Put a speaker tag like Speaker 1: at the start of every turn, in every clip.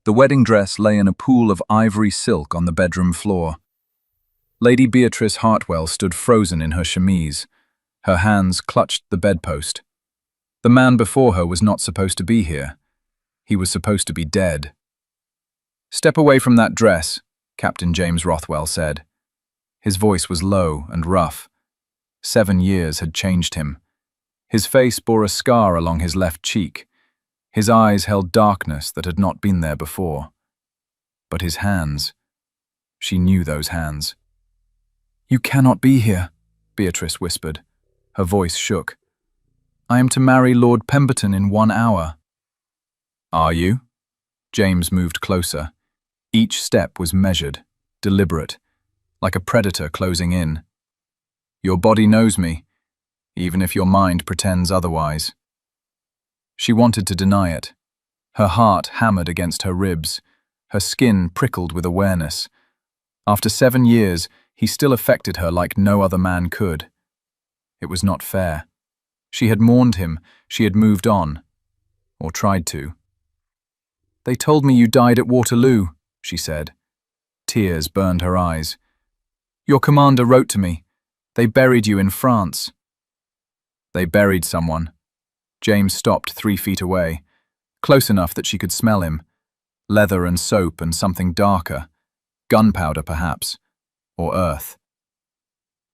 Speaker 1: The wedding dress lay in a pool of ivory silk on the bedroom floor. Lady Beatrice Hartwell stood frozen in her chemise. Her hands clutched the bedpost. The man before her was not supposed to be here. He was supposed to be dead. "Step away from that dress," Captain James Rothwell said. His voice was low and rough. 7 years had changed him. His face bore a scar along his left cheek. His eyes held darkness that had not been there before. But his hands, she knew those hands. "You cannot be here," Beatrice whispered. Her voice shook. "I am to marry Lord Pemberton in 1 hour." "Are you?" James moved closer. Each step was measured, deliberate, like a predator closing in. "Your body knows me, even if your mind pretends otherwise." She wanted to deny it. Her heart hammered against her ribs. Her skin prickled with awareness. After 7 years, he still affected her like no other man could. It was not fair. She had mourned him, she had moved on. Or tried to. "They told me you died at Waterloo," she said. Tears burned her eyes. "Your commander wrote to me. They buried you in France." They buried someone. James stopped 3 feet away, close enough that she could smell him. Leather and soap and something darker. Gunpowder, perhaps. Or earth.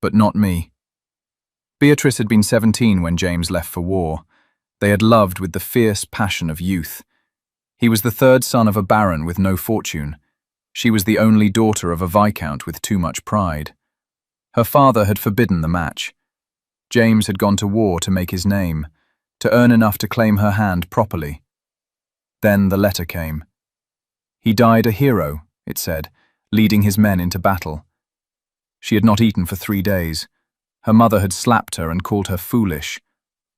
Speaker 1: But not me. Beatrice had been 17 when James left for war. They had loved with the fierce passion of youth. He was the 3rd son of a baron with no fortune. She was the only daughter of a viscount with too much pride. Her father had forbidden the match. James had gone to war to make his name, to earn enough to claim her hand properly. Then the letter came. He died a hero, it said, leading his men into battle. She had not eaten for 3 days. Her mother had slapped her and called her foolish,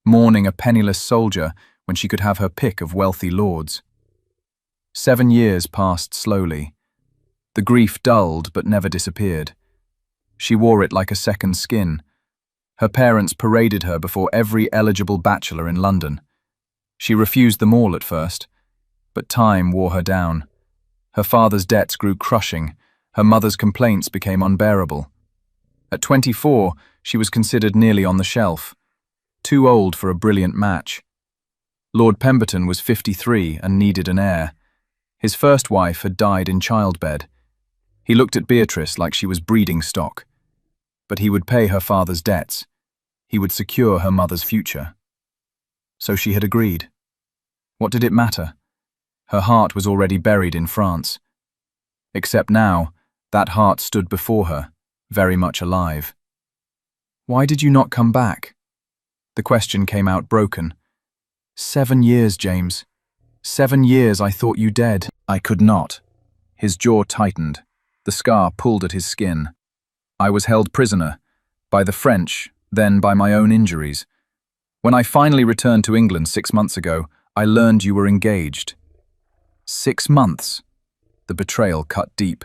Speaker 1: mourning a penniless soldier when she could have her pick of wealthy lords. 7 years passed slowly. The grief dulled but never disappeared. She wore it like a second skin. Her parents paraded her before every eligible bachelor in London. She refused them all at first, but time wore her down. Her father's debts grew crushing. Her mother's complaints became unbearable. At 24, she was considered nearly on the shelf. Too old for a brilliant match. Lord Pemberton was 53 and needed an heir. His first wife had died in childbed. He looked at Beatrice like she was breeding stock. But he would pay her father's debts. He would secure her mother's future. So she had agreed. What did it matter? Her heart was already buried in France. Except now, that heart stood before her, very much alive. "Why did you not come back?" The question came out broken. 7 years, James. 7 years I thought you dead." "I could not." His jaw tightened. The scar pulled at his skin. "I was held prisoner, by the French, then by my own injuries. When I finally returned to England 6 months ago, I learned you were engaged." 6 months? The betrayal cut deep.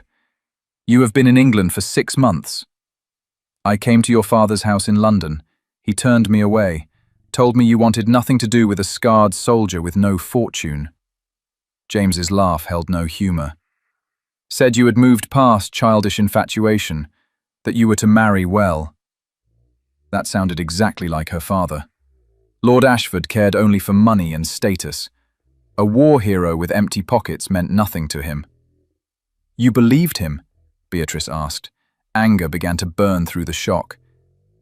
Speaker 1: "You have been in England for 6 months. I came to your father's house in London. He turned me away, told me you wanted nothing to do with a scarred soldier with no fortune." James's laugh held no humour. "Said you had moved past childish infatuation, that you were to marry well." That sounded exactly like her father. Lord Ashford cared only for money and status. A war hero with empty pockets meant nothing to him. "You believed him?" Beatrice asked. Anger began to burn through the shock.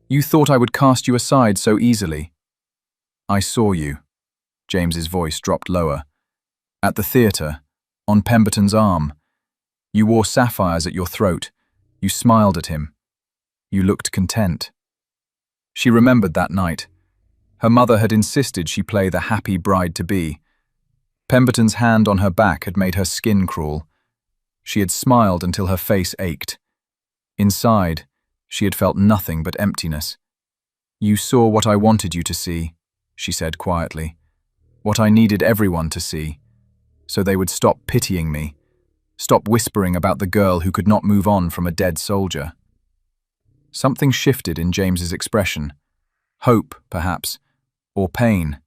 Speaker 1: "You thought I would cast you aside so easily." "I saw you." James's voice dropped lower. "At the theatre, on Pemberton's arm. You wore sapphires at your throat. You smiled at him. You looked content." She remembered that night. Her mother had insisted she play the happy bride-to-be. Pemberton's hand on her back had made her skin crawl. She had smiled until her face ached. Inside, she had felt nothing but emptiness. "You saw what I wanted you to see," she said quietly. "What I needed everyone to see. So they would stop pitying me. Stop whispering about the girl who could not move on from a dead soldier." Something shifted in James's expression. Hope, perhaps, or pain.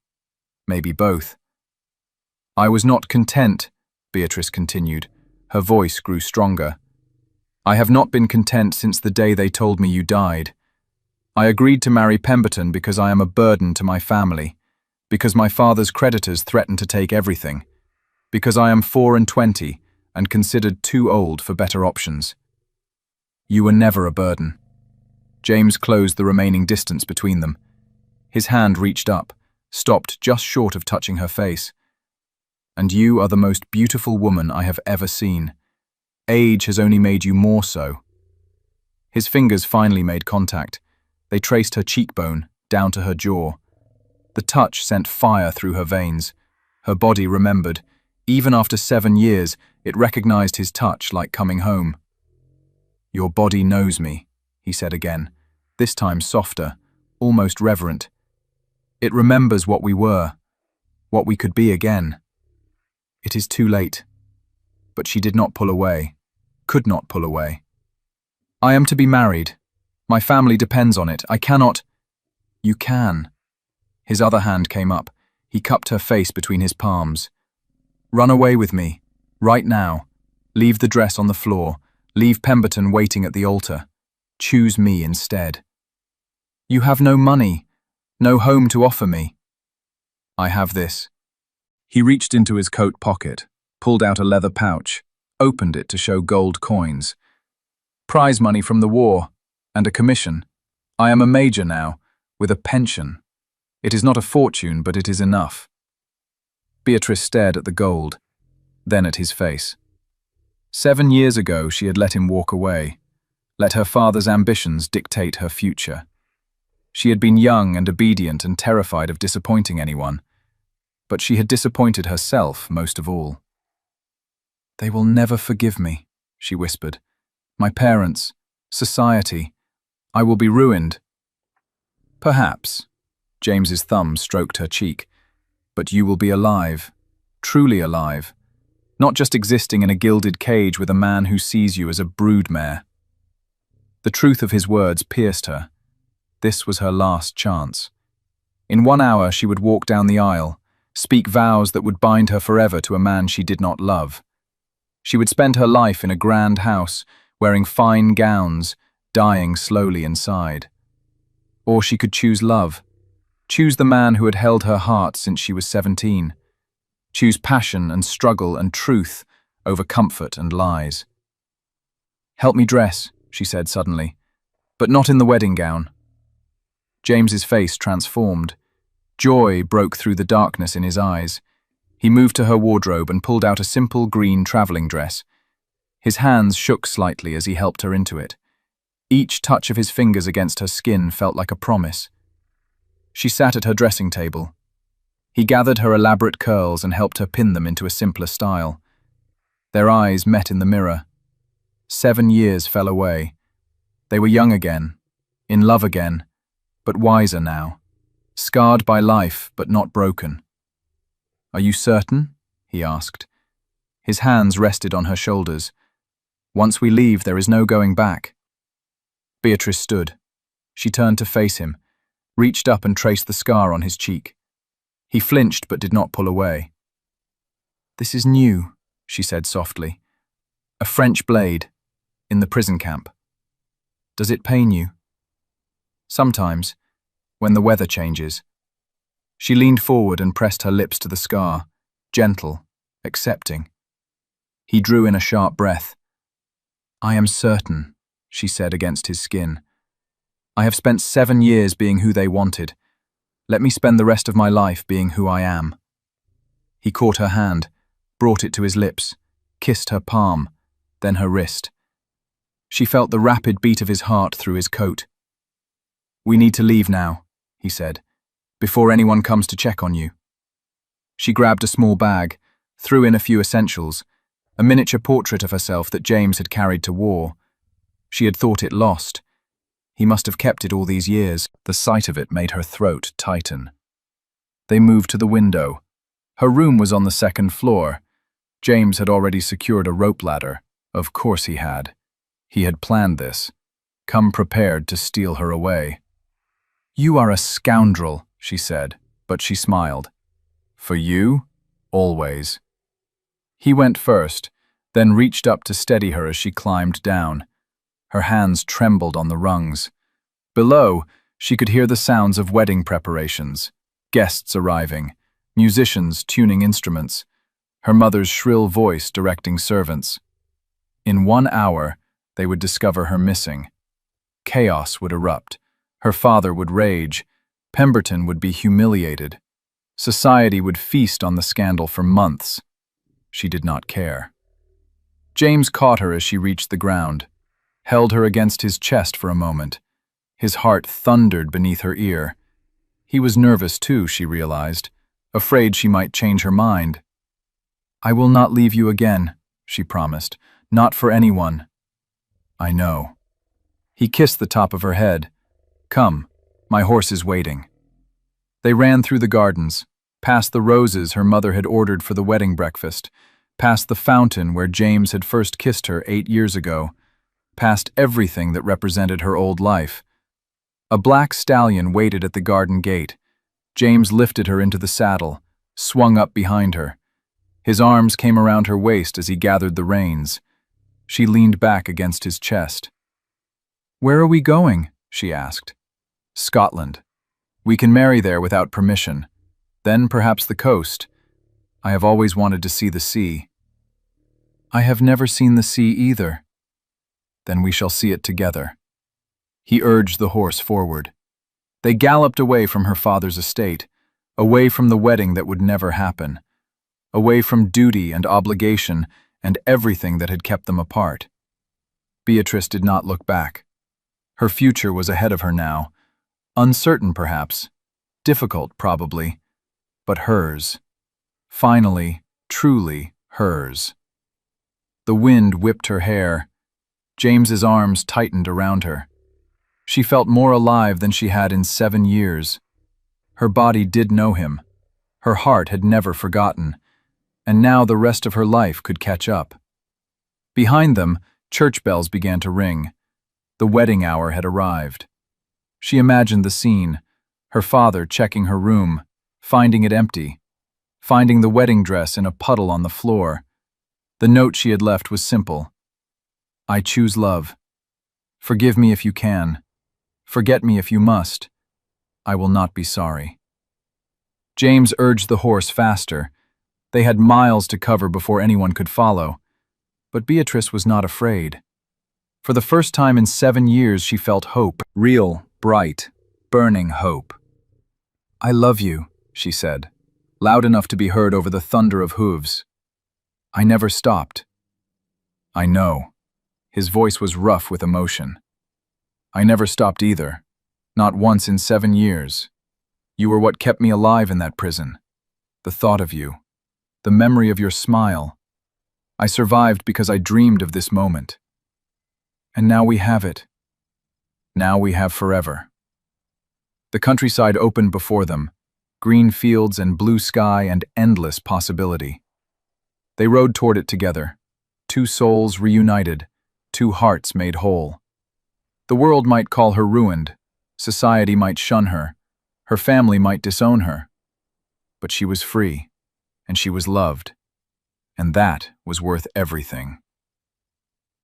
Speaker 1: Maybe both. "I was not content," Beatrice continued. Her voice grew stronger. "I have not been content since the day they told me you died. I agreed to marry Pemberton because I am a burden to my family, because my father's creditors threaten to take everything, because I am 24 and considered too old for better options. You were never a burden." James closed the remaining distance between them. His hand reached up, stopped just short of touching her face. "And you are the most beautiful woman I have ever seen. Age has only made you more so." His fingers finally made contact. They traced her cheekbone, down to her jaw. The touch sent fire through her veins. Her body remembered. Even after 7 years, it recognized his touch like coming home. "Your body knows me," he said again, this time softer, almost reverent. "It remembers what we were, what we could be again." "It is too late." But she did not pull away, could not pull away. "I am to be married. My family depends on it. I cannot—" "You can." His other hand came up. He cupped her face between his palms. "Run away with me, right now. Leave the dress on the floor. Leave Pemberton waiting at the altar. Choose me instead." "You have no money, no home to offer me." "I have this." He reached into his coat pocket, pulled out a leather pouch, opened it to show gold coins. "Prize money from the war, and a commission. I am a major now, with a pension. It is not a fortune, but it is enough." Beatrice stared at the gold, then at his face. 7 years ago she had let him walk away, let her father's ambitions dictate her future. She had been young and obedient and terrified of disappointing anyone, but she had disappointed herself most of all. "They will never forgive me," she whispered. "My parents, society. I will be ruined." "Perhaps." James's thumb stroked her cheek. "But you will be alive, truly alive, not just existing in a gilded cage with a man who sees you as a broodmare." The truth of his words pierced her. This was her last chance. In 1 hour she would walk down the aisle, speak vows that would bind her forever to a man she did not love. She would spend her life in a grand house, wearing fine gowns, dying slowly inside. Or she could choose love. Choose the man who had held her heart since she was 17. Choose passion and struggle and truth over comfort and lies. "Help me dress," she said suddenly, "but not in the wedding gown." James's face transformed. Joy broke through the darkness in his eyes. He moved to her wardrobe and pulled out a simple green traveling dress. His hands shook slightly as he helped her into it. Each touch of his fingers against her skin felt like a promise. She sat at her dressing table. He gathered her elaborate curls and helped her pin them into a simpler style. Their eyes met in the mirror. 7 years fell away. They were young again, in love again, but wiser now, scarred by life but not broken. "Are you certain?" he asked. His hands rested on her shoulders. "Once we leave, there is no going back." Beatrice stood. She turned to face him, reached up and traced the scar on his cheek. He flinched but did not pull away. "This is new," she said softly. "A French blade, in the prison camp. Does it pain you?" "Sometimes, when the weather changes." She leaned forward and pressed her lips to the scar, gentle, accepting. He drew in a sharp breath. "I am certain," she said against his skin. "I have spent 7 years being who they wanted. Let me spend the rest of my life being who I am." He caught her hand, brought it to his lips, kissed her palm, then her wrist. She felt the rapid beat of his heart through his coat. "We need to leave now," he said, "before anyone comes to check on you." She grabbed a small bag, threw in a few essentials, a miniature portrait of herself that James had carried to war. She had thought it lost. He must have kept it all these years. The sight of it made her throat tighten. They moved to the window. Her room was on the 2nd floor. James had already secured a rope ladder. Of course he had. He had planned this. Come prepared to steal her away. "You are a scoundrel," she said, but she smiled. "For you? Always." He went first, then reached up to steady her as she climbed down. Her hands trembled on the rungs. Below, she could hear the sounds of wedding preparations, guests arriving, musicians tuning instruments, her mother's shrill voice directing servants. In 1 hour, they would discover her missing. Chaos would erupt. Her father would rage. Pemberton would be humiliated. Society would feast on the scandal for months. She did not care. James caught her as she reached the ground, held her against his chest for a moment. His heart thundered beneath her ear. He was nervous too, she realized, afraid she might change her mind. "I will not leave you again," she promised. "Not for anyone." "I know." He kissed the top of her head. "Come, my horse is waiting." They ran through the gardens, past the roses her mother had ordered for the wedding breakfast, past the fountain where James had first kissed her 8 years ago, past everything that represented her old life. A black stallion waited at the garden gate. James lifted her into the saddle, swung up behind her. His arms came around her waist as he gathered the reins. She leaned back against his chest. "Where are we going?" she asked. "Scotland. We can marry there without permission. Then perhaps the coast. I have always wanted to see the sea." "I have never seen the sea either." "Then we shall see it together." He urged the horse forward. They galloped away from her father's estate, away from the wedding that would never happen, away from duty and obligation and everything that had kept them apart. Beatrice did not look back. Her future was ahead of her now, uncertain perhaps, difficult probably, but hers. Finally, truly hers. The wind whipped her hair. James's arms tightened around her. She felt more alive than she had in 7 years. Her body did know him. Her heart had never forgotten, and now the rest of her life could catch up. Behind them, church bells began to ring. The wedding hour had arrived. She imagined the scene, her father checking her room, finding it empty, finding the wedding dress in a puddle on the floor. The note she had left was simple. "I choose love. Forgive me if you can. Forget me if you must. I will not be sorry." James urged the horse faster. They had miles to cover before anyone could follow. But Beatrice was not afraid. For the first time in 7 years she felt hope, real, bright, burning hope. "I love you," she said, loud enough to be heard over the thunder of hooves. "I never stopped." "I know." His voice was rough with emotion. "I never stopped either. Not once in 7 years. You were what kept me alive in that prison. The thought of you. The memory of your smile. I survived because I dreamed of this moment. And now we have it. Now we have forever." The countryside opened before them, green fields and blue sky and endless possibility. They rode toward it together, 2 souls reunited, 2 hearts made whole. The world might call her ruined, society might shun her, her family might disown her. But she was free, and she was loved, and that was worth everything.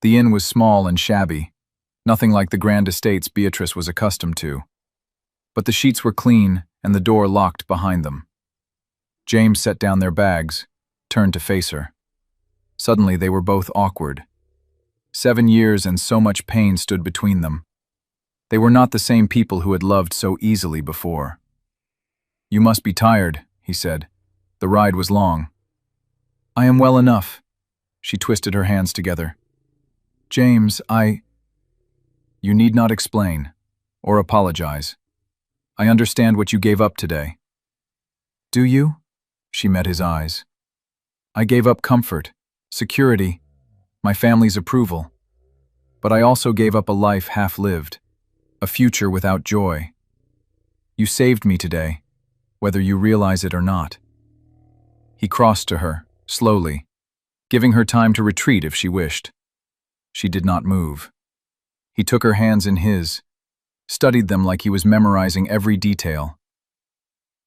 Speaker 1: The inn was small and shabby, nothing like the grand estates Beatrice was accustomed to. But the sheets were clean and the door locked behind them. James set down their bags, turned to face her. Suddenly they were both awkward. 7 years and so much pain stood between them. They were not the same people who had loved so easily before. "You must be tired," he said. "The ride was long." "I am well enough." She twisted her hands together. "James, You need not explain, or apologize. I understand what you gave up today." "Do you?" She met his eyes. "I gave up comfort, security, my family's approval. But I also gave up a life half-lived, a future without joy. You saved me today, whether you realize it or not." He crossed to her, slowly, giving her time to retreat if she wished. She did not move. He took her hands in his, studied them like he was memorizing every detail.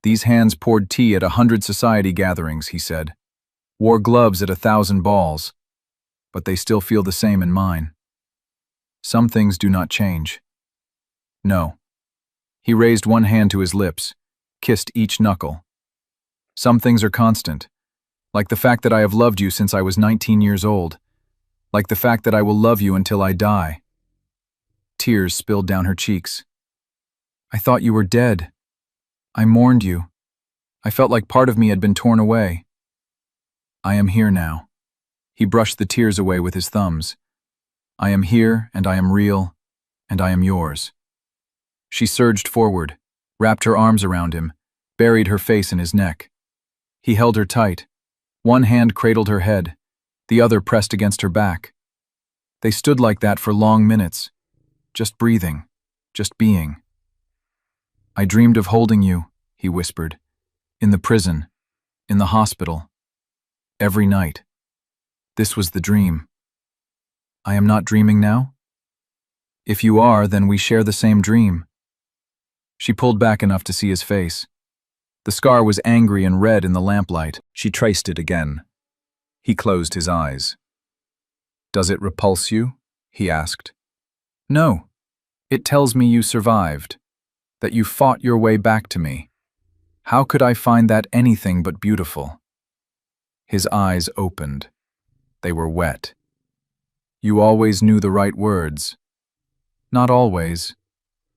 Speaker 1: "These hands poured tea at 100 society gatherings," he said. wore gloves at 1,000 balls, but they still feel the same in mine. Some things do not change. No. He raised one hand to his lips, kissed each knuckle. Some things are constant, like the fact that I have loved you since I was 19 years old, like the fact that I will love you until I die. Tears spilled down her cheeks. I thought you were dead. I mourned you. I felt like part of me had been torn away. I am here now. He brushed the tears away with his thumbs. I am here, and I am real, and I am yours. She surged forward, wrapped her arms around him, buried her face in his neck. He held her tight. One hand cradled her head, the other pressed against her back. They stood like that for long minutes, just breathing, just being. I dreamed of holding you, he whispered, in the prison, in the hospital, every night. This was the dream. I am not dreaming now? If you are, then we share the same dream. She pulled back enough to see his face. The scar was angry and red in the lamplight. She traced it again. He closed his eyes. Does it repulse you? He asked. No. It tells me you survived, that you fought your way back to me. How could I find that anything but beautiful? His eyes opened. They were wet. You always knew the right words. Not always.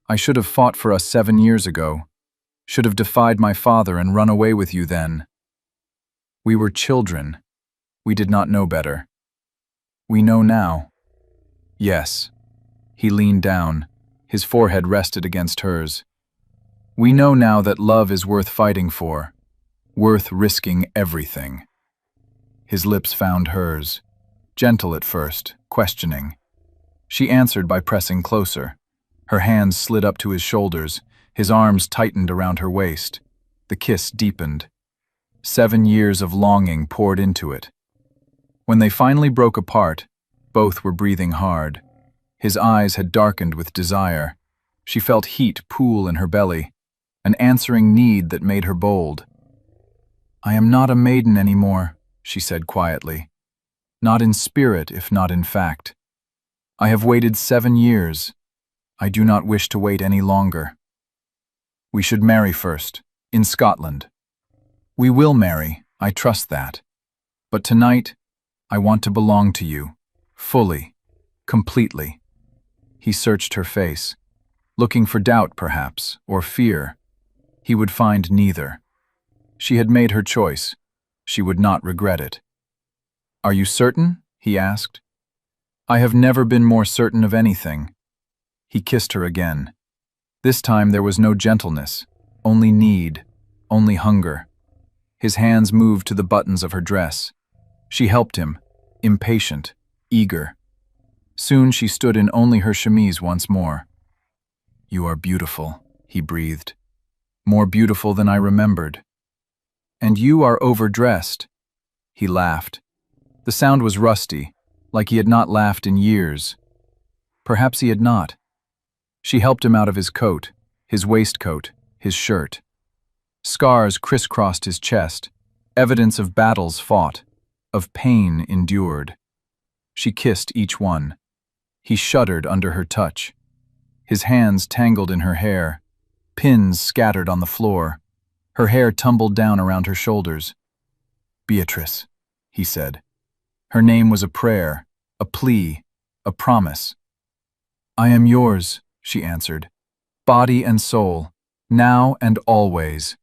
Speaker 1: I should have fought for us 7 years ago. Should have defied my father and run away with you then. We were children. We did not know better. We know now. Yes. He leaned down. His forehead rested against hers. We know now that love is worth fighting for, worth risking everything. His lips found hers, gentle at first, questioning. She answered by pressing closer. Her hands slid up to his shoulders, his arms tightened around her waist. The kiss deepened. 7 years of longing poured into it. When they finally broke apart, both were breathing hard. His eyes had darkened with desire. She felt heat pool in her belly, an answering need that made her bold. I am not a maiden anymore, she said quietly. Not in spirit, if not in fact. I have waited 7 years. I do not wish to wait any longer. We should marry first, in Scotland. We will marry, I trust that. But tonight, I want to belong to you, fully, completely. He searched her face, looking for doubt perhaps, or fear. He would find neither. She had made her choice. She would not regret it. Are you certain? He asked. I have never been more certain of anything. He kissed her again. This time there was no gentleness, only need, only hunger. His hands moved to the buttons of her dress. She helped him, impatient, eager. Soon she stood in only her chemise once more. You are beautiful, he breathed. More beautiful than I remembered. And you are overdressed. He laughed. The sound was rusty, like he had not laughed in years. Perhaps he had not. She helped him out of his coat, his waistcoat, his shirt. Scars crisscrossed his chest, evidence of battles fought, of pain endured. She kissed each one. He shuddered under her touch. His hands tangled in her hair, pins scattered on the floor. Her hair tumbled down around her shoulders. Beatrice, he said. Her name was a prayer, a plea, a promise. I am yours, she answered, body and soul, now and always.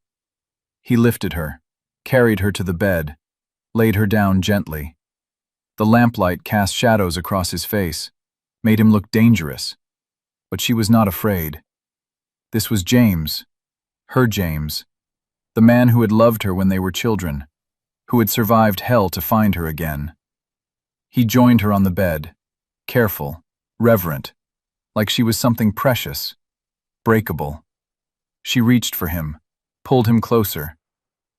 Speaker 1: He lifted her, carried her to the bed, laid her down gently. The lamplight cast shadows across his face, made him look dangerous. But she was not afraid. This was James, her James, the man who had loved her when they were children, who had survived hell to find her again. He joined her on the bed, careful, reverent, like she was something precious, breakable. She reached for him, pulled him closer,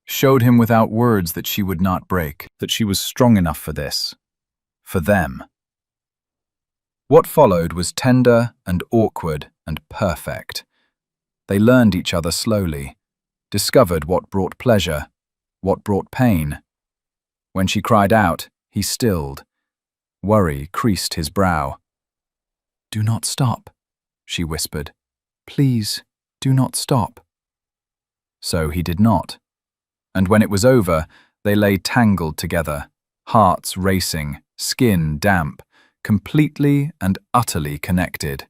Speaker 1: showed him without words that she would not break, that she was strong enough for this, for them. What followed was tender and awkward and perfect. They learned each other slowly, discovered what brought pleasure, what brought pain. When she cried out, he stilled. Worry creased his brow. "Do not stop," she whispered. "Please, do not stop." So he did not. And when it was over, they lay tangled together, hearts racing, skin damp, completely and utterly connected.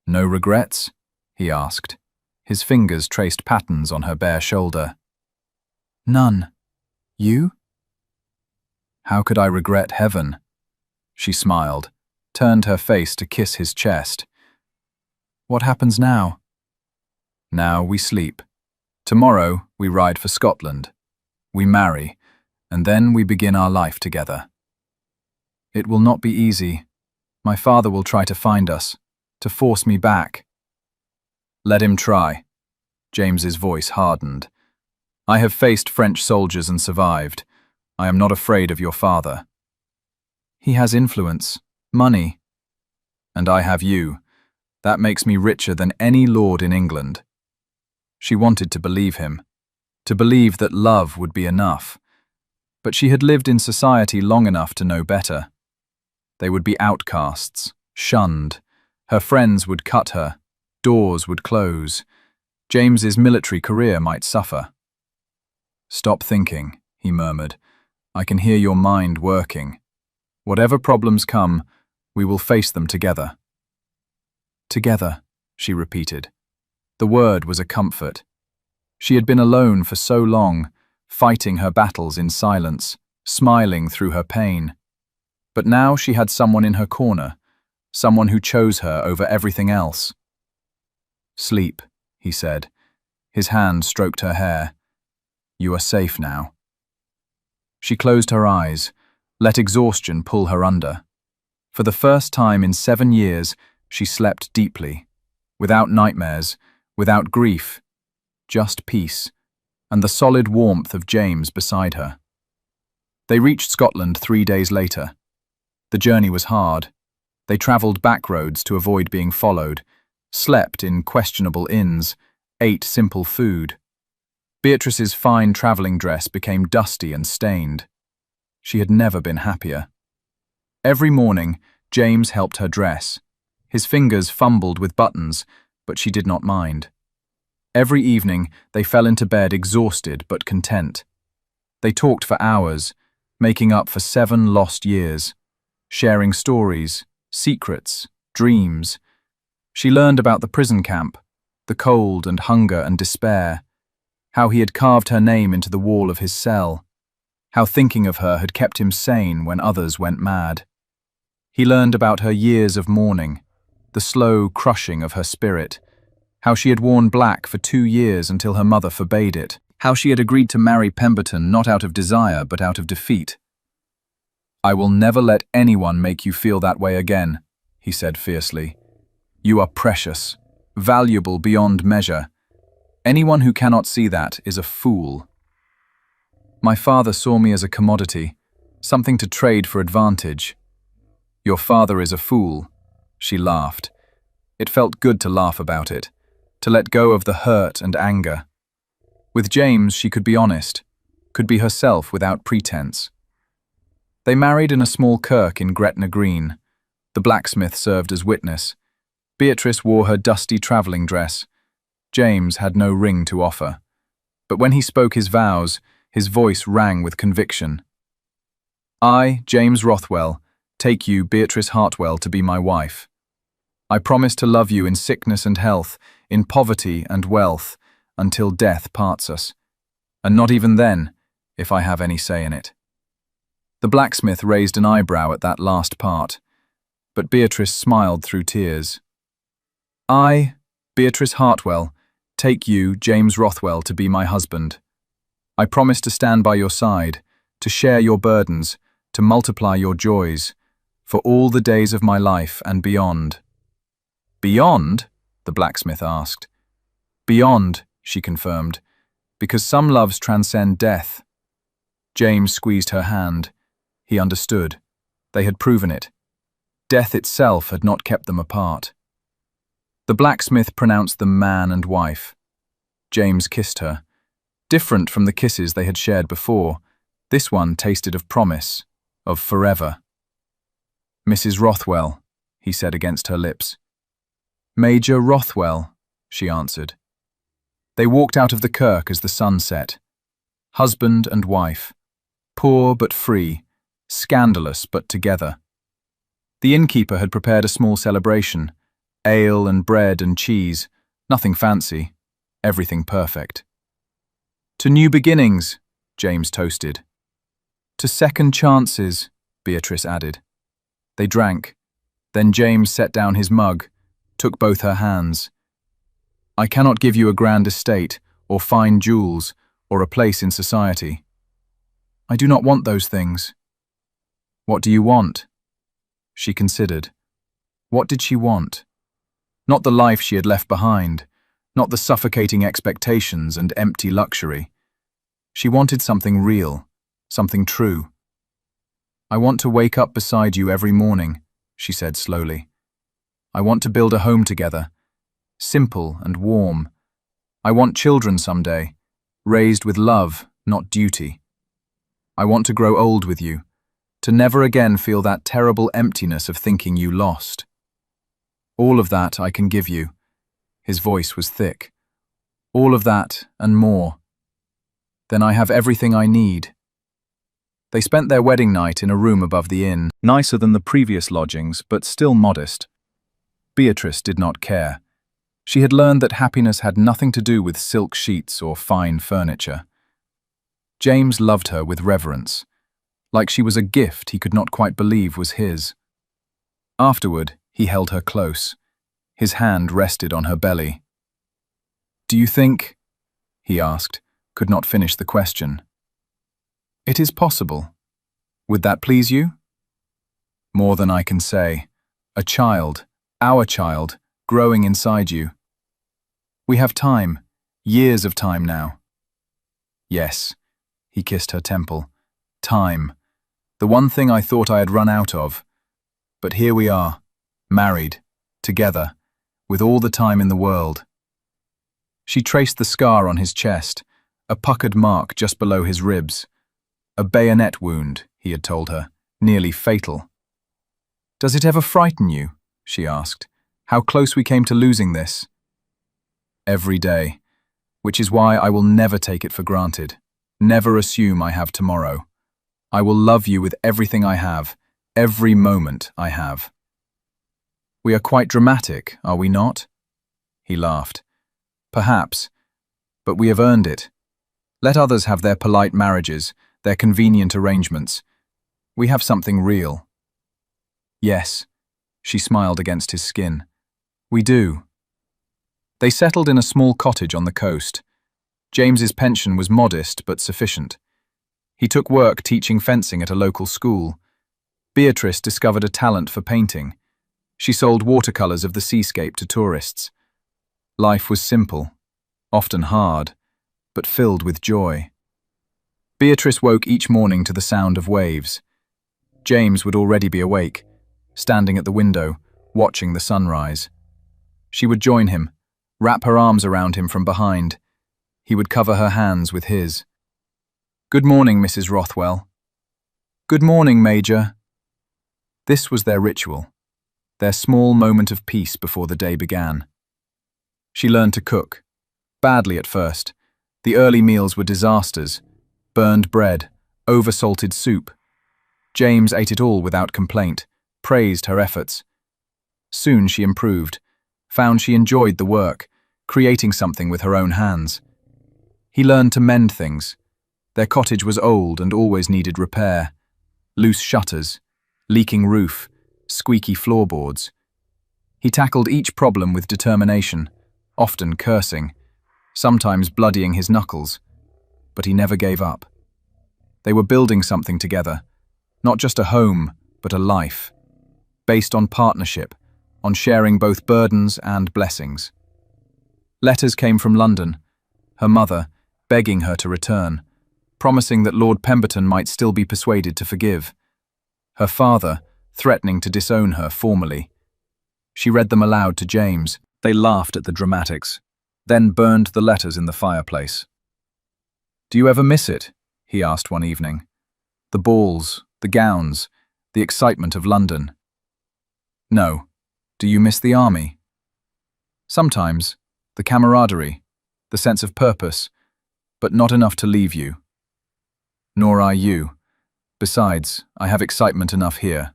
Speaker 1: "No regrets?" he asked. His fingers traced patterns on her bare shoulder. "None. You?" "How could I regret heaven?" She smiled, turned her face to kiss his chest. "What happens now?" "Now we sleep. Tomorrow we ride for Scotland. We marry, and then we begin our life together. It will not be easy. My father will try to find us, to force me back." "Let him try." James's voice hardened. "I have faced French soldiers and survived. I am not afraid of your father." "He has influence, money." "And I have you. That makes me richer than any lord in England." She wanted to believe him, to believe that love would be enough. But she had lived in society long enough to know better. They would be outcasts, shunned. Her friends would cut her. Doors would close. James's military career might suffer. "Stop thinking," he murmured. "I can hear your mind working. Whatever problems come, we will face them together." "Together," she repeated. The word was a comfort. She had been alone for so long, fighting her battles in silence, smiling through her pain. But now she had someone in her corner, someone who chose her over everything else. "Sleep," he said. His hand stroked her hair. "You are safe now." She closed her eyes, let exhaustion pull her under. For the first time in 7 years, she slept deeply, without nightmares, without grief, just peace, and the solid warmth of James beside her. They reached Scotland 3 days later. The journey was hard. They travelled back roads to avoid being followed, slept in questionable inns, ate simple food. Beatrice's fine travelling dress became dusty and stained. She had never been happier. Every morning, James helped her dress. His fingers fumbled with buttons, but she did not mind. Every evening, they fell into bed exhausted but content. They talked for hours, making up for 7 lost years, sharing stories, secrets, dreams. She learned about the prison camp, the cold and hunger and despair, how he had carved her name into the wall of his cell, how thinking of her had kept him sane when others went mad. He learned about her years of mourning, the slow crushing of her spirit, how she had worn black for 2 years until her mother forbade it, how she had agreed to marry Pemberton not out of desire but out of defeat. "I will never let anyone make you feel that way again," he said fiercely. "You are precious, valuable beyond measure. Anyone who cannot see that is a fool." "My father saw me as a commodity, something to trade for advantage." "Your father is a fool," she laughed. It felt good to laugh about it, to let go of the hurt and anger. With James, she could be honest, could be herself without pretense. They married in a small kirk in Gretna Green. The blacksmith served as witness. Beatrice wore her dusty travelling dress. James had no ring to offer. But when he spoke his vows, his voice rang with conviction. "I, James Rothwell, take you, Beatrice Hartwell, to be my wife. I promise to love you in sickness and health, in poverty and wealth, until death parts us. And not even then, if I have any say in it." The blacksmith raised an eyebrow at that last part, but Beatrice smiled through tears. "I, Beatrice Hartwell, take you, James Rothwell, to be my husband. I promise to stand by your side, to share your burdens, to multiply your joys, for all the days of my life and beyond." "Beyond?" the blacksmith asked. "Beyond," she confirmed, "because some loves transcend death." James squeezed her hand. He understood. They had proven it. Death itself had not kept them apart. The blacksmith pronounced them man and wife. James kissed her. Different from the kisses they had shared before, This one tasted of promise, of forever. "Mrs. Rothwell," he said against her lips. "Major Rothwell," she answered. They walked out of the kirk as the sun set. Husband and wife, poor but free, scandalous but together. The innkeeper had prepared a small celebration, ale and bread and cheese, nothing fancy, everything perfect. "To new beginnings," James toasted. "To second chances," Beatrice added. They drank. Then James set down his mug, took both her hands. "I cannot give you a grand estate, or fine jewels, or a place in society. I do not want those things." "What do you want?" She considered. What did she want? Not the life she had left behind, not the suffocating expectations and empty luxury. She wanted something real, something true. "I want to wake up beside you every morning," she said slowly. "I want to build a home together, simple and warm. I want children someday, raised with love, not duty. I want to grow old with you, to never again feel that terrible emptiness of thinking you lost. All of that I can give you." His voice was thick. "All of that and more. Then I have everything I need." They spent their wedding night in a room above the inn, nicer than the previous lodgings, but still modest. Beatrice did not care. She had learned that happiness had nothing to do with silk sheets or fine furniture. James loved her with reverence, like she was a gift he could not quite believe was his. Afterward, he held her close. His hand rested on her belly. "Do you think?" he asked, could not finish the question. "It is possible. Would that please you?" "More than I can say. A child, our child, growing inside you. We have time, years of time now." "Yes," he kissed her temple. "Time. The one thing I thought I had run out of. But here we are, married, together, with all the time in the world." She traced the scar on his chest, a puckered mark just below his ribs. A bayonet wound, he had told her, nearly fatal. "Does it ever frighten you?" she asked. "How close we came to losing this?" "Every day, which is why I will never take it for granted, never assume I have tomorrow. I will love you with everything I have, every moment I have." "We are quite dramatic, are we not?" He laughed. "Perhaps, but we have earned it. Let others have their polite marriages, their convenient arrangements. We have something real." "Yes," she smiled against his skin. "We do." They settled in a small cottage on the coast. James's pension was modest but sufficient. He took work teaching fencing at a local school. Beatrice discovered a talent for painting. She sold watercolors of the seascape to tourists. Life was simple, often hard, but filled with joy. Beatrice woke each morning to the sound of waves. James would already be awake, standing at the window, watching the sunrise. She would join him, wrap her arms around him from behind. He would cover her hands with his. "Good morning, Mrs. Rothwell." "Good morning, Major." This was their ritual, their small moment of peace before the day began. She learned to cook, badly at first. The early meals were disasters. Burned bread, oversalted soup. James ate it all without complaint, praised her efforts. Soon she improved, found she enjoyed the work, creating something with her own hands. He learned to mend things. Their cottage was old and always needed repair. Loose shutters, leaking roof, squeaky floorboards. He tackled each problem with determination, often cursing, sometimes bloodying his knuckles. But he never gave up. They were building something together, not just a home, but a life, based on partnership, on sharing both burdens and blessings. Letters came from London, her mother begging her to return, promising that Lord Pemberton might still be persuaded to forgive. Her father threatening to disown her formally. She read them aloud to James. They laughed at the dramatics, then burned the letters in the fireplace. "Do you ever miss it?" he asked one evening. The balls, the gowns, the excitement of London. No. Do you miss the army? Sometimes. The camaraderie, the sense of purpose, but not enough to leave you. Nor I you. Besides, I have excitement enough here.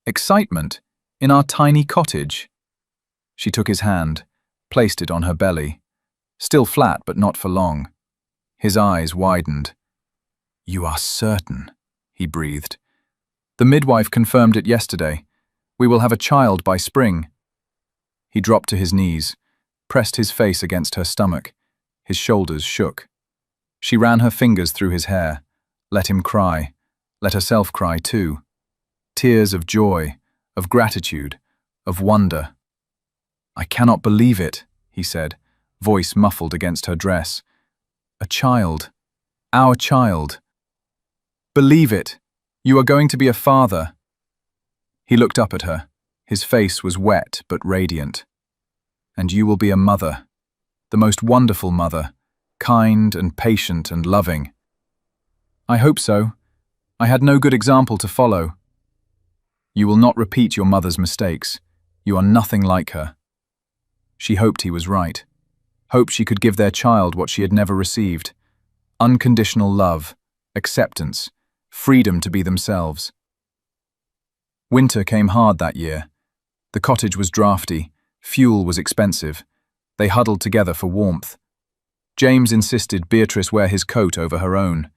Speaker 1: Excitement? In our tiny cottage? She took his hand, placed it on her belly. Still flat, but not for long. His eyes widened. You are certain, he breathed. The midwife confirmed it yesterday. We will have a child by spring. He dropped to his knees, pressed his face against her stomach. His shoulders shook. She ran her fingers through his hair, let him cry, let herself cry too. Tears of joy, of gratitude, of wonder. I cannot believe it, he said, voice muffled against her dress. A child. Our child. Believe it. You are going to be a father. He looked up at her. His face was wet but radiant. And you will be a mother. The most wonderful mother. Kind and patient and loving. I hope so. I had no good example to follow. You will not repeat your mother's mistakes. You are nothing like her. She hoped he was right. Hoped she could give their child what she had never received. Unconditional love, acceptance, freedom to be themselves. Winter came hard that year. The cottage was drafty, fuel was expensive. They huddled together for warmth. James insisted Beatrice wear his coat over her own.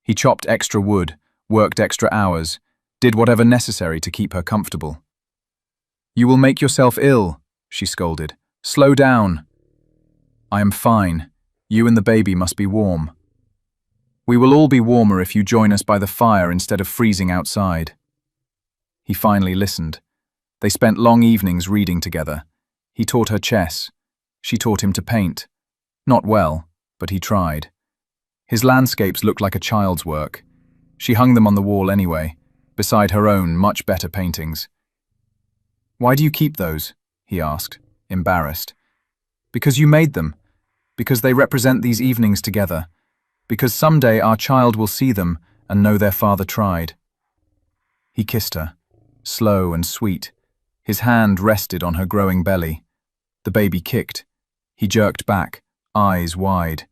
Speaker 1: He chopped extra wood, worked extra hours, did whatever necessary to keep her comfortable. You will make yourself ill, she scolded. Slow down. I am fine. You and the baby must be warm. We will all be warmer if you join us by the fire instead of freezing outside. He finally listened. They spent long evenings reading together. He taught her chess. She taught him to paint. Not well, but he tried. His landscapes looked like a child's work. She hung them on the wall anyway, beside her own much better paintings. Why do you keep those? He asked, embarrassed. Because you made them. Because they represent these evenings together. Because someday our child will see them and know their father tried. He kissed her, slow and sweet. His hand rested on her growing belly. The baby kicked. He jerked back, eyes wide.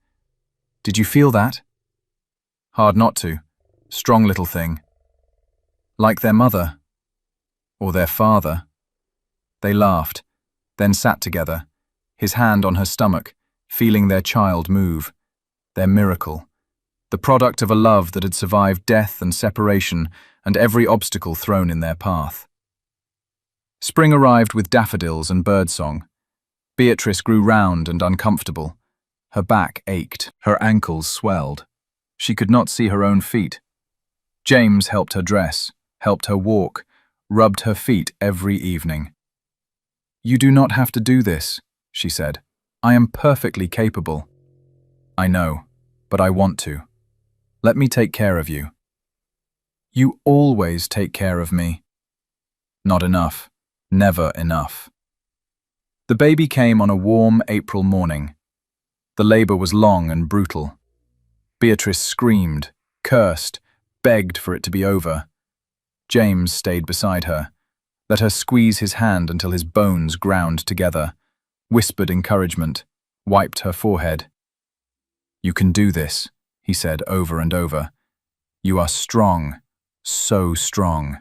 Speaker 1: Did you feel that? Hard not to. Strong little thing. Like their mother. Or their father. They laughed, then sat together, his hand on her stomach, feeling their child move. Their miracle. The product of a love that had survived death and separation and every obstacle thrown in their path. Spring arrived with daffodils and birdsong. Beatrice grew round and uncomfortable. Her back ached, her ankles swelled. She could not see her own feet. James helped her dress, helped her walk, rubbed her feet every evening. You do not have to do this, she said. I am perfectly capable. I know, but I want to. Let me take care of you. You always take care of me. Not enough. Never enough. The baby came on a warm April morning. The labor was long and brutal. Beatrice screamed, cursed, begged for it to be over. James stayed beside her, let her squeeze his hand until his bones ground together, whispered encouragement, wiped her forehead. You can do this, he said over and over. You are strong, so strong.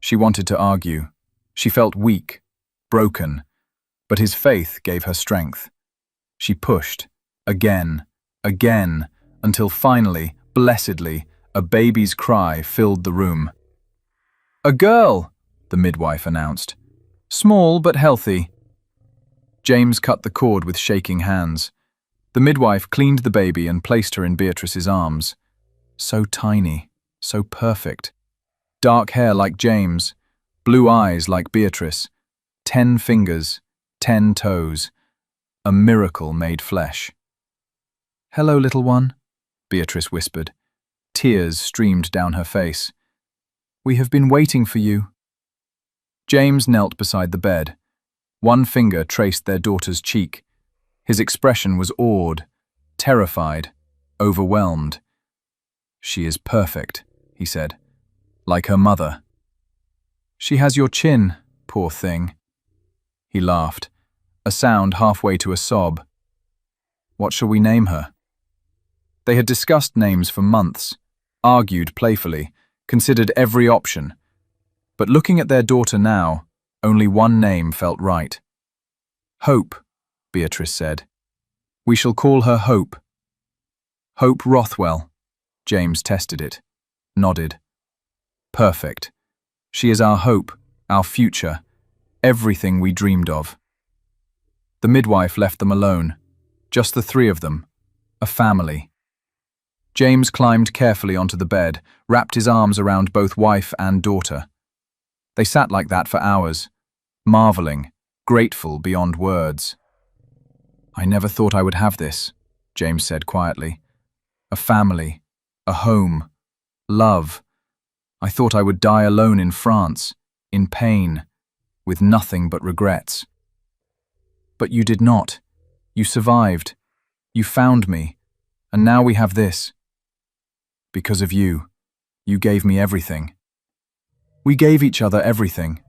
Speaker 1: She wanted to argue. She felt weak, broken, but his faith gave her strength. She pushed, again, again, until finally, blessedly, a baby's cry filled the room. A girl, the midwife announced. Small but healthy. James cut the cord with shaking hands. The midwife cleaned the baby and placed her in Beatrice's arms. So tiny, so perfect. Dark hair like James, blue eyes like Beatrice, 10 fingers, 10 toes. A miracle made flesh. Hello, little one, Beatrice whispered. Tears streamed down her face. We have been waiting for you. James knelt beside the bed. One finger traced their daughter's cheek. His expression was awed, terrified, overwhelmed. She is perfect, he said, like her mother. She has your chin, poor thing. He laughed, a sound halfway to a sob. What shall we name her? They had discussed names for months, argued playfully, considered every option. But looking at their daughter now, only one name felt right. Hope, Beatrice said. We shall call her Hope. Hope Rothwell. James tested it, nodded. Perfect. She is our hope, our future, everything we dreamed of. The midwife left them alone, just the three of them, a family. James climbed carefully onto the bed, wrapped his arms around both wife and daughter. They sat like that for hours, marveling, grateful beyond words. I never thought I would have this, James said quietly. A family, a home, love. I thought I would die alone in France, in pain, with nothing but regrets. But you did not. You survived. You found me. And now we have this. Because of you. You gave me everything. We gave each other everything.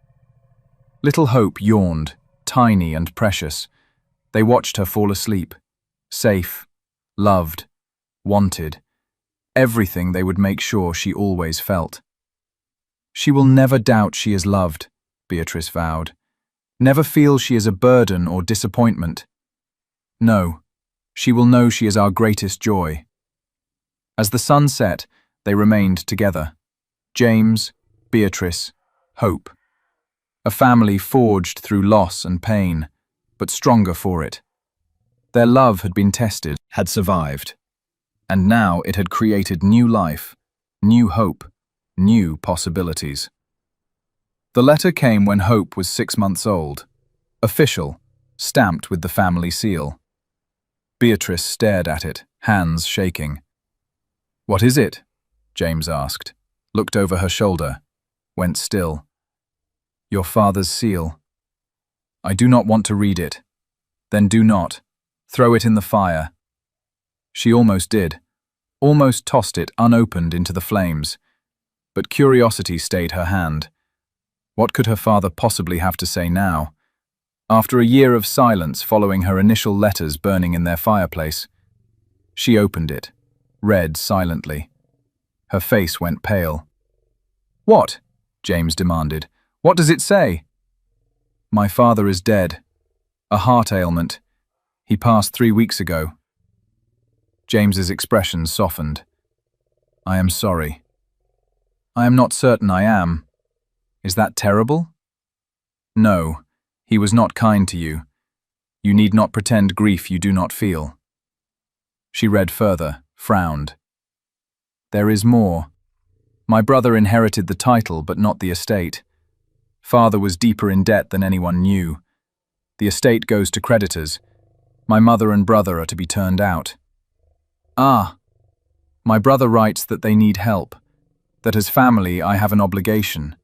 Speaker 1: Little Hope yawned, tiny and precious. They watched her fall asleep. Safe, loved, wanted. Everything they would make sure she always felt. She will never doubt she is loved, Beatrice vowed. Never feel she is a burden or disappointment. No, she will know she is our greatest joy. As the sun set, they remained together. James, Beatrice, Hope. A family forged through loss and pain, but stronger for it. Their love had been tested, had survived. And now it had created new life, new hope, new possibilities. The letter came when Hope was 6 months old, official, stamped with the family seal. Beatrice stared at it, hands shaking. What is it? James asked, looked over her shoulder, went still. Your father's seal. I do not want to read it. Then do not. Throw it in the fire. She almost did, almost tossed it unopened into the flames. But curiosity stayed her hand. What could her father possibly have to say now? After a year of silence following her initial letters burning in their fireplace, she opened it, read silently. Her face went pale. What? James demanded. What does it say? My father is dead. A heart ailment. He passed 3 weeks ago. James's expression softened. I am sorry. I am not certain I am. Is that terrible? No, he was not kind to you. You need not pretend grief you do not feel. She read further, frowned. There is more. My brother inherited the title but not the estate. Father was deeper in debt than anyone knew. The estate goes to creditors. My mother and brother are to be turned out. Ah, my brother writes that they need help, that as family I have an obligation.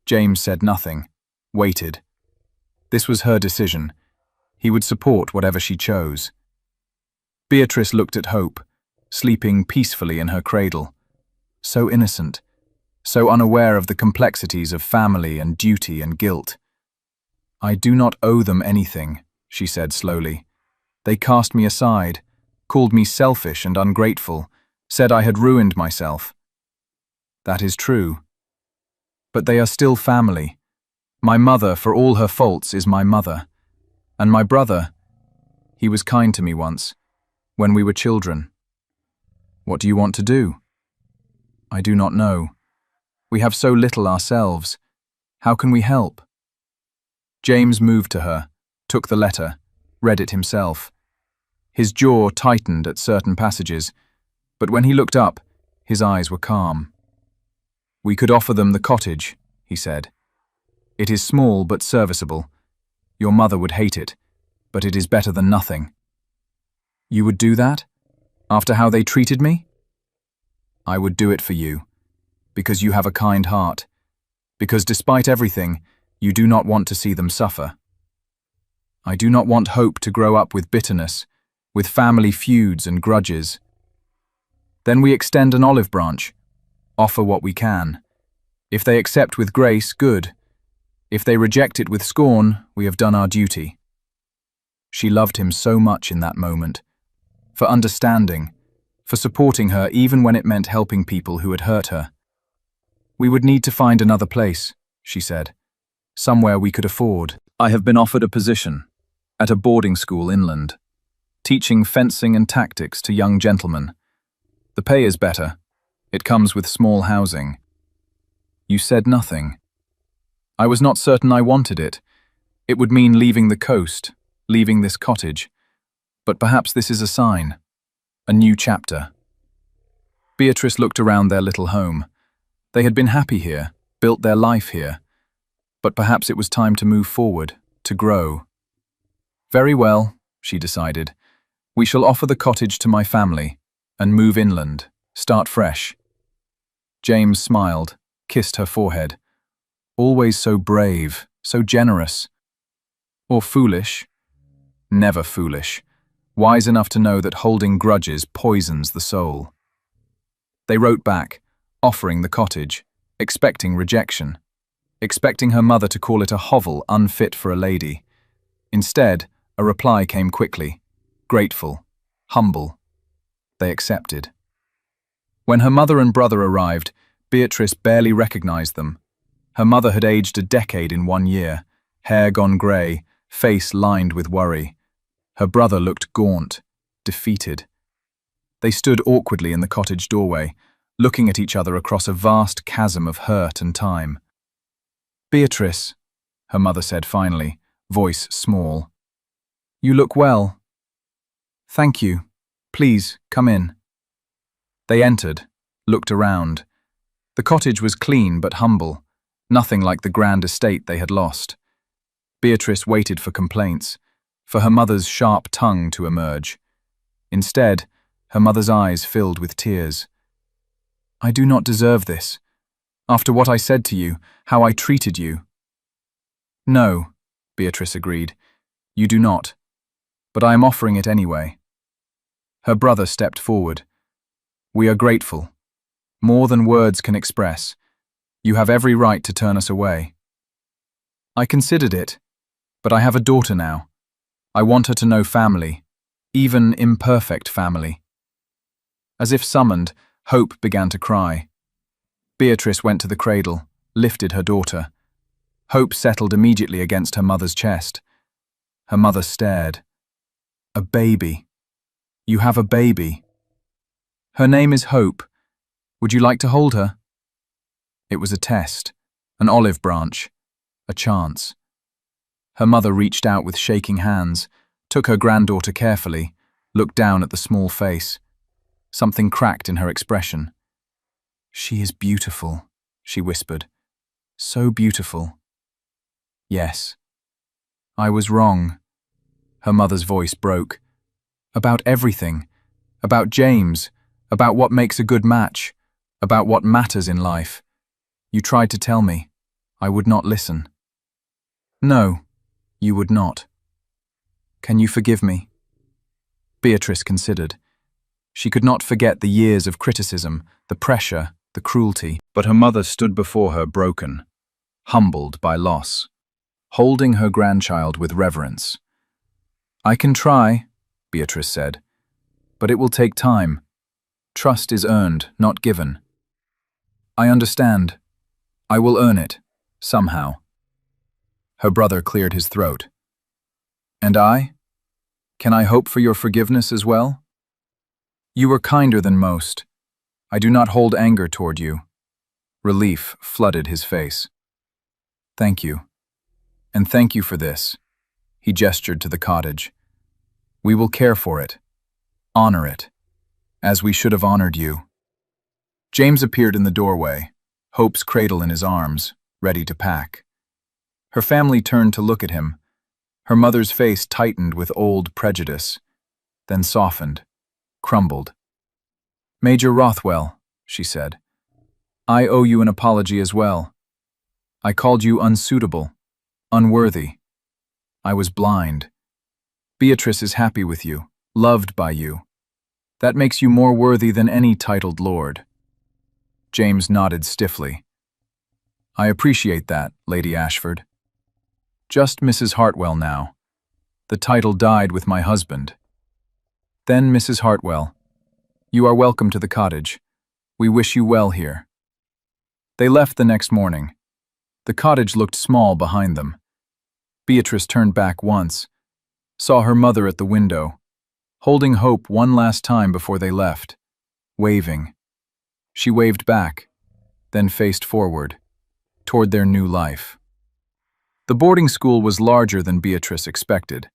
Speaker 1: James said nothing, waited. This was her decision. He would support whatever she chose. Beatrice looked at Hope, sleeping peacefully in her cradle. So innocent, so unaware of the complexities of family and duty and guilt. I do not owe them anything, she said slowly. They cast me aside, called me selfish and ungrateful, said I had ruined myself. That is true. But they are still family. My mother, for all her faults, is my mother. And my brother, he was kind to me once, when we were children. What do you want to do? I do not know. We have so little ourselves. How can we help? James moved to her, took the letter, read it himself. His jaw tightened at certain passages, but when he looked up, his eyes were calm. We could offer them the cottage, he said. It is small but serviceable. Your mother would hate it, but it is better than nothing. You would do that? After how they treated me? I would do it for you, because you have a kind heart, because despite everything, you do not want to see them suffer. I do not want Hope to grow up with bitterness, with family feuds and grudges. Then we extend an olive branch, offer what we can. If they accept with grace, good. If they reject it with scorn, we have done our duty. She loved him so much in that moment, for understanding, for supporting her even when it meant helping people who had hurt her. We would need to find another place, she said, somewhere we could afford. I have been offered a position at a boarding school inland, teaching fencing and tactics to young gentlemen. The pay is better. It comes with small housing. You said nothing. I was not certain I wanted it. It would mean leaving the coast, leaving this cottage. But perhaps this is a sign. A new chapter. Beatrice looked around their little home. They had been happy here, built their life here. But perhaps it was time to move forward, to grow. Very well, she decided. We shall offer the cottage to my family and move inland, start fresh. James smiled, kissed her forehead. Always so brave, so generous. Or foolish. Never foolish. Wise enough to know that holding grudges poisons the soul. They wrote back, offering the cottage, expecting rejection, expecting her mother to call it a hovel unfit for a lady. Instead, a reply came quickly, grateful, humble. They accepted. When her mother and brother arrived, Beatrice barely recognized them. Her mother had aged a decade in 1 year, hair gone grey, face lined with worry. Her brother looked gaunt, defeated. They stood awkwardly in the cottage doorway, looking at each other across a vast chasm of hurt and time. Beatrice, her mother said finally, voice small. You look well. Thank you. Please, come in. They entered, looked around. The cottage was clean but humble, nothing like the grand estate they had lost. Beatrice waited for complaints, for her mother's sharp tongue to emerge. Instead, her mother's eyes filled with tears. I do not deserve this. After what I said to you, how I treated you. No, Beatrice agreed. You do not. But I am offering it anyway. Her brother stepped forward. We are grateful. More than words can express. You have every right to turn us away. I considered it, but I have a daughter now. I want her to know family, even imperfect family. As if summoned, Hope began to cry. Beatrice went to the cradle, lifted her daughter. Hope settled immediately against her mother's chest. Her mother stared. A baby. You have a baby. Her name is Hope. Would you like to hold her? It was a test, an olive branch, a chance. Her mother reached out with shaking hands, took her granddaughter carefully, looked down at the small face. Something cracked in her expression. She is beautiful, she whispered. So beautiful. Yes. I was wrong. Her mother's voice broke. About everything. About James. About what makes a good match. About what matters in life. You tried to tell me. I would not listen. No, you would not. Can you forgive me? Beatrice considered. She could not forget the years of criticism, the pressure, the cruelty. But her mother stood before her broken, humbled by loss, holding her grandchild with reverence. I can try, Beatrice said, but it will take time. Trust is earned, not given. I understand. I will earn it, somehow. Her brother cleared his throat. And I? Can I hope for your forgiveness as well? You were kinder than most. I do not hold anger toward you. Relief flooded his face. Thank you. And thank you for this. He gestured to the cottage. We will care for it, honor it, as we should have honored you. James appeared in the doorway, Hope's cradle in his arms, ready to pack. Her family turned to look at him. Her mother's face tightened with old prejudice, then softened, crumbled. Major Rothwell, she said, I owe you an apology as well. I called you unsuitable, unworthy. I was blind. Beatrice is happy with you, loved by you. That makes you more worthy than any titled lord. James nodded stiffly. I appreciate that, Lady Ashford. Just Mrs. Hartwell now. The title died with my husband. Then Mrs. Hartwell, you are welcome to the cottage. We wish you well here. They left the next morning. The cottage looked small behind them. Beatrice turned back once, saw her mother at the window, holding Hope one last time before they left, waving. She waved back, then faced forward, toward their new life. The boarding school was larger than Beatrice expected.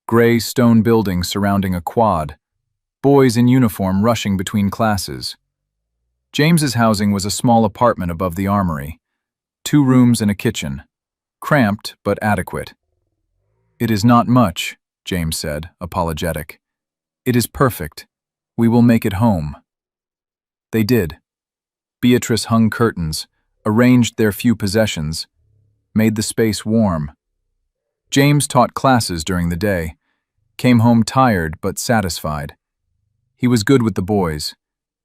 Speaker 1: Gray stone buildings surrounding a quad, boys in uniform rushing between classes. James's housing was a small apartment above the armory, 2 rooms and a kitchen, cramped but adequate. It is not much, James said, apologetic. It is perfect. We will make it home. They did. Beatrice hung curtains, arranged their few possessions, made the space warm. James taught classes during the day, came home tired but satisfied. He was good with the boys,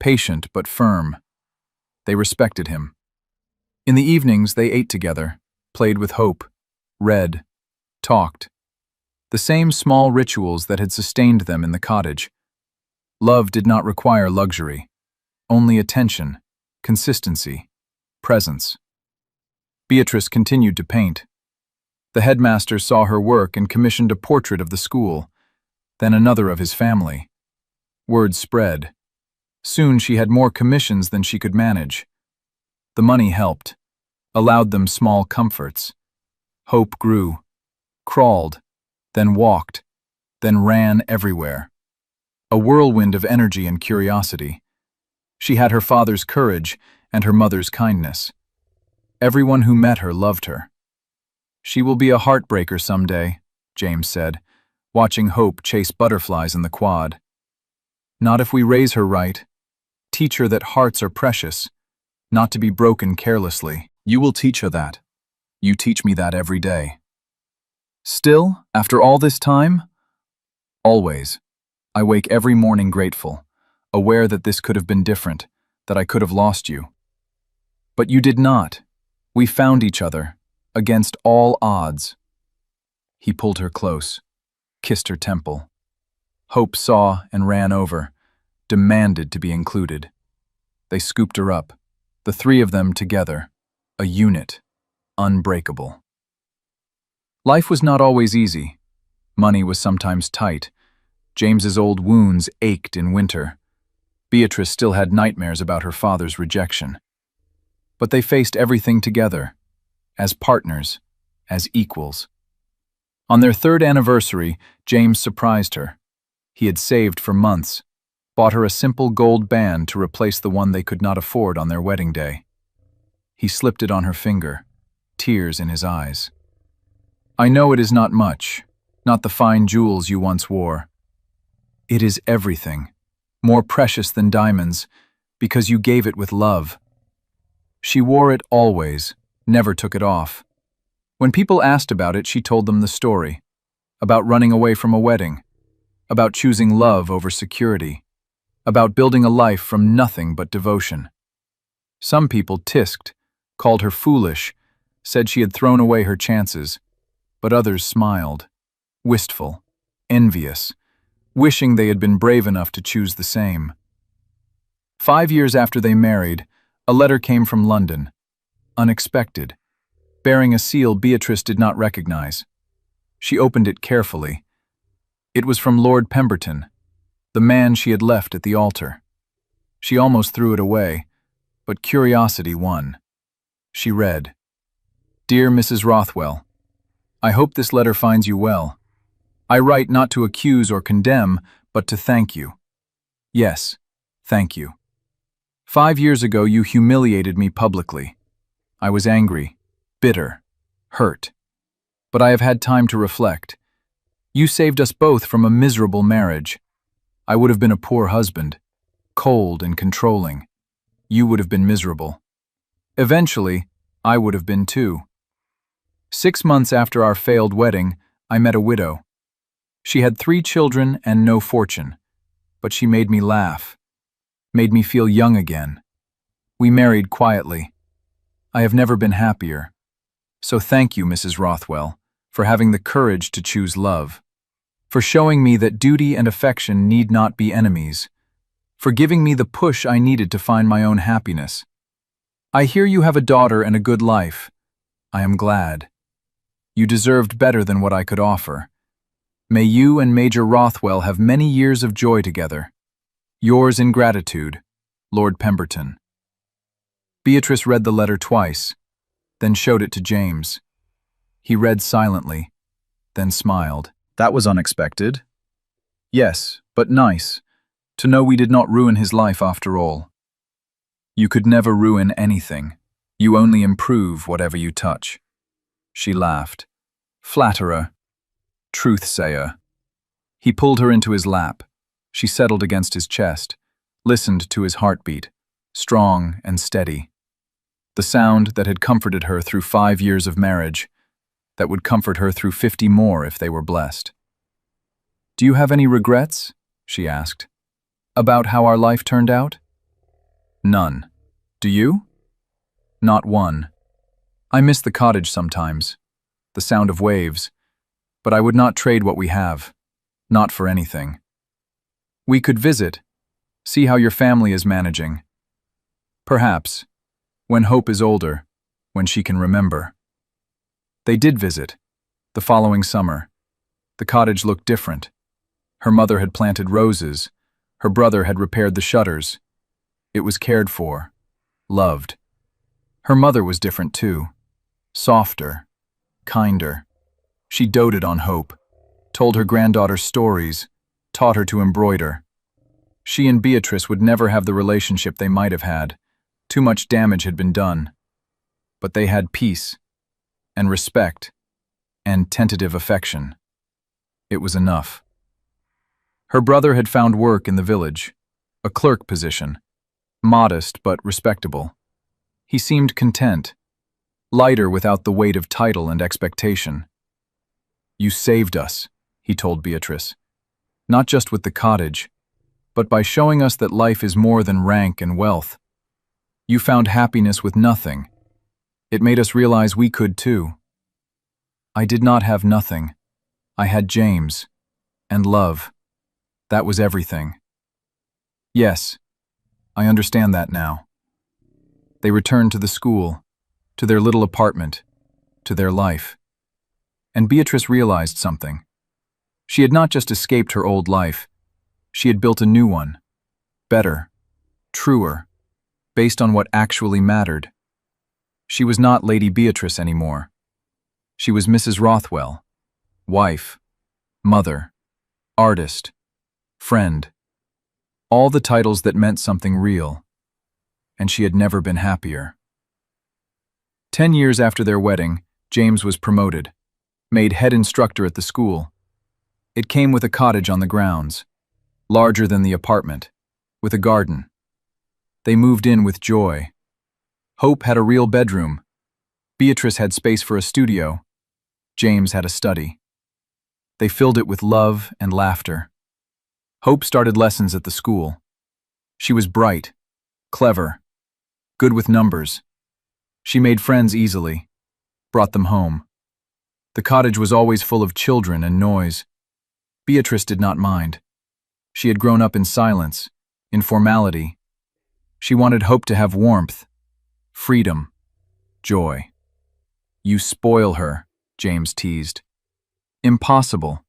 Speaker 1: patient but firm. They respected him. In the evenings, they ate together, played with Hope, read, talked. The same small rituals that had sustained them in the cottage. Love did not require luxury, only attention, consistency, presence. Beatrice continued to paint. The headmaster saw her work and commissioned a portrait of the school, then another of his family. Word spread. Soon she had more commissions than she could manage. The money helped, allowed them small comforts. Hope grew, crawled, then walked, then ran everywhere. A whirlwind of energy and curiosity. She had her father's courage and her mother's kindness. Everyone who met her loved her. She will be a heartbreaker someday, James said, watching Hope chase butterflies in the quad. Not if we raise her right. Teach her that hearts are precious, not to be broken carelessly. You will teach her that. You teach me that every day. Still, after all this time? Always. I wake every morning grateful, aware that this could have been different, that I could have lost you. But you did not. We found each other, against all odds. He pulled her close, kissed her temple. Hope saw and ran over, demanded to be included. They scooped her up, the 3 of them together, a unit, unbreakable. Life was not always easy. Money was sometimes tight. James's old wounds ached in winter. Beatrice still had nightmares about her father's rejection. But they faced everything together, as partners, as equals. On their 3rd anniversary, James surprised her. He had saved for months, bought her a simple gold band to replace the one they could not afford on their wedding day. He slipped it on her finger, tears in his eyes. I know it is not much, not the fine jewels you once wore. It is everything, more precious than diamonds, because you gave it with love. She wore it always, never took it off. When people asked about it, she told them the story, about running away from a wedding, about choosing love over security, about building a life from nothing but devotion. Some people tisked, called her foolish, said she had thrown away her chances, but others smiled, wistful, envious, wishing they had been brave enough to choose the same. 5 years after they married, a letter came from London, unexpected, bearing a seal Beatrice did not recognize. She opened it carefully. It was from Lord Pemberton, the man she had left at the altar. She almost threw it away, but curiosity won. She read, Dear Mrs. Rothwell, I hope this letter finds you well. I write not to accuse or condemn, but to thank you. Yes, thank you. 5 years ago you humiliated me publicly. I was angry, bitter, hurt. But I have had time to reflect. You saved us both from a miserable marriage. I would have been a poor husband, cold and controlling. You would have been miserable. Eventually, I would have been too. 6 months after our failed wedding, I met a widow. She had 3 children and no fortune. but she made me laugh, made me feel young again. We married quietly. I have never been happier. So thank you, Mrs. Rothwell, for having the courage to choose love, for showing me that duty and affection need not be enemies, for giving me the push I needed to find my own happiness. I hear you have a daughter and a good life. I am glad. You deserved better than what I could offer. May you and Major Rothwell have many years of joy together. Yours in gratitude, Lord Pemberton. Beatrice read the letter twice, then showed it to James. He read silently, then smiled. That was unexpected. Yes, but nice, to know we did not ruin his life after all. You could never ruin anything. You only improve whatever you touch. She laughed. Flatterer. Truth-sayer. He pulled her into his lap. She settled against his chest, listened to his heartbeat, strong and steady. The sound that had comforted her through 5 years of marriage, that would comfort her through 50 more if they were blessed. Do you have any regrets? She asked. About how our life turned out? None. Do you? Not one. I miss the cottage sometimes, the sound of waves, but I would not trade what we have, not for anything. We could visit, see how your family is managing. Perhaps, when Hope is older, when she can remember. They did visit, the following summer. The cottage looked different. Her mother had planted roses, her brother had repaired the shutters. It was cared for, loved. Her mother was different too, softer, kinder. She doted on Hope, told her granddaughter stories, taught her to embroider. She and Beatrice would never have the relationship they might have had. Too much damage had been done. But they had peace, and respect, and tentative affection. It was enough. Her brother had found work in the village, a clerk position, modest but respectable. He seemed content, lighter without the weight of title and expectation. You saved us, he told Beatrice, not just with the cottage, but by showing us that life is more than rank and wealth. You found happiness with nothing. It made us realize we could too. I did not have nothing. I had James, and love. That was everything. Yes, I understand that now. They returned to the school, to their little apartment, to their life. And Beatrice realized something. She had not just escaped her old life, she had built a new one, better, truer, based on what actually mattered. She was not Lady Beatrice anymore. She was Mrs. Rothwell, wife, mother, artist, friend, all the titles that meant something real, and she had never been happier. 10 years after their wedding, James was promoted, made head instructor at the school. It came with a cottage on the grounds, larger than the apartment, with a garden. They moved in with joy. Hope had a real bedroom. Beatrice had space for a studio. James had a study. They filled it with love and laughter. Hope started lessons at the school. She was bright, clever, good with numbers. She made friends easily, brought them home. The cottage was always full of children and noise. Beatrice did not mind. She had grown up in silence, in formality. She wanted Hope to have warmth, freedom, joy. You spoil her, James teased. Impossible.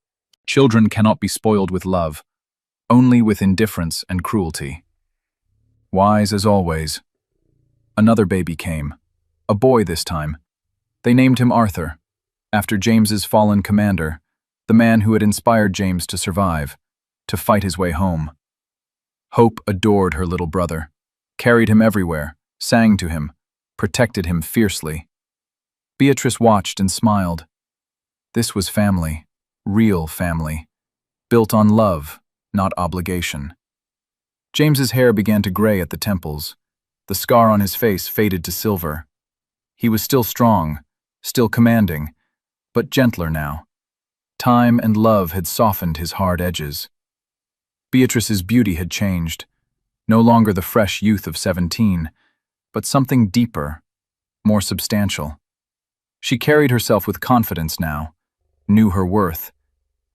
Speaker 1: Children cannot be spoiled with love, only with indifference and cruelty. Wise as always. Another baby came, a boy this time. They named him Arthur, after James's fallen commander, the man who had inspired James to survive, to fight his way home. Hope adored her little brother, carried him everywhere, sang to him, protected him fiercely. Beatrice watched and smiled. This was family, real family, built on love, not obligation. James's hair began to gray at the temples. The scar on his face faded to silver. He was still strong, still commanding, but gentler now. Time and love had softened his hard edges. Beatrice's beauty had changed, no longer the fresh youth of 17, but something deeper, more substantial. She carried herself with confidence now, knew her worth,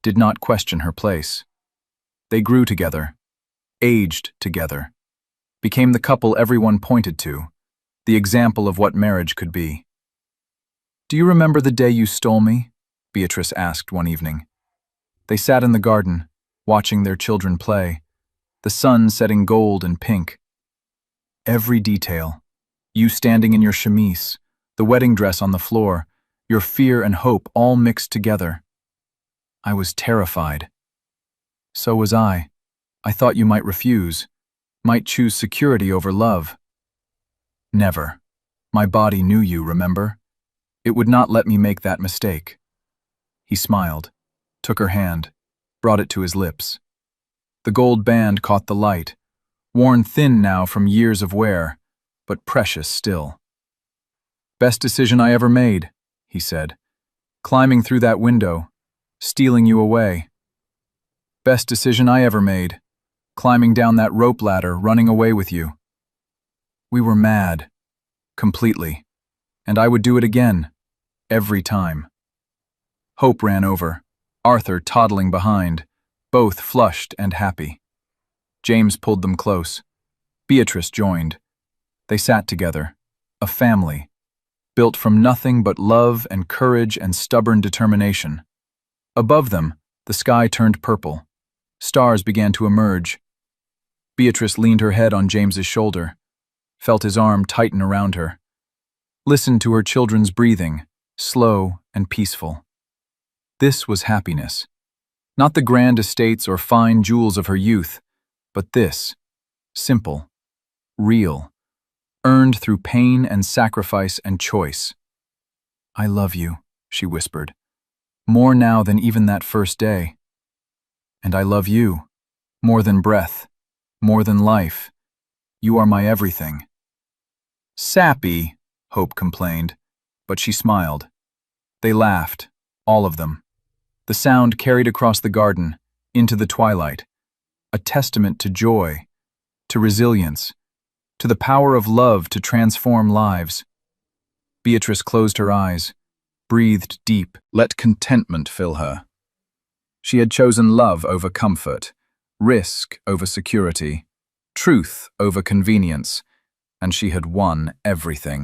Speaker 1: did not question her place. They grew together, aged together, became the couple everyone pointed to, the example of what marriage could be. "Do you remember the day you stole me?" Beatrice asked one evening. They sat in the garden, watching their children play, the sun setting gold and pink. Every detail, you standing in your chemise, the wedding dress on the floor, your fear and hope all mixed together. I was terrified. So was I. I thought you might refuse, might choose security over love. Never. My body knew you, remember? It would not let me make that mistake. He smiled, took her hand, brought it to his lips. The gold band caught the light, worn thin now from years of wear, but precious still. "Best decision I ever made," he said. "Climbing through that window, stealing you away. Best decision I ever made, climbing down that rope ladder, running away with you. We were mad, completely, and I would do it again, every time." Hope ran over, Arthur toddling behind, both flushed and happy. James pulled them close. Beatrice joined. They sat together, a family, built from nothing but love and courage and stubborn determination. Above them, the sky turned purple. Stars began to emerge. Beatrice leaned her head on James's shoulder, felt his arm tighten around her, listened to her children's breathing, slow and peaceful. This was happiness. Not the grand estates or fine jewels of her youth, but this, simple, real, earned through pain and sacrifice and choice. "I love you," she whispered, "more now than even that first day. And I love you, more than breath, more than life. You are my everything." "Sappy," Hope complained, but she smiled. They laughed, all of them. The sound carried across the garden, into the twilight, a testament to joy, to resilience, to the power of love to transform lives. Beatrice closed her eyes, breathed deep, let contentment fill her. She had chosen love over comfort, risk over security, truth over convenience, and she had won everything.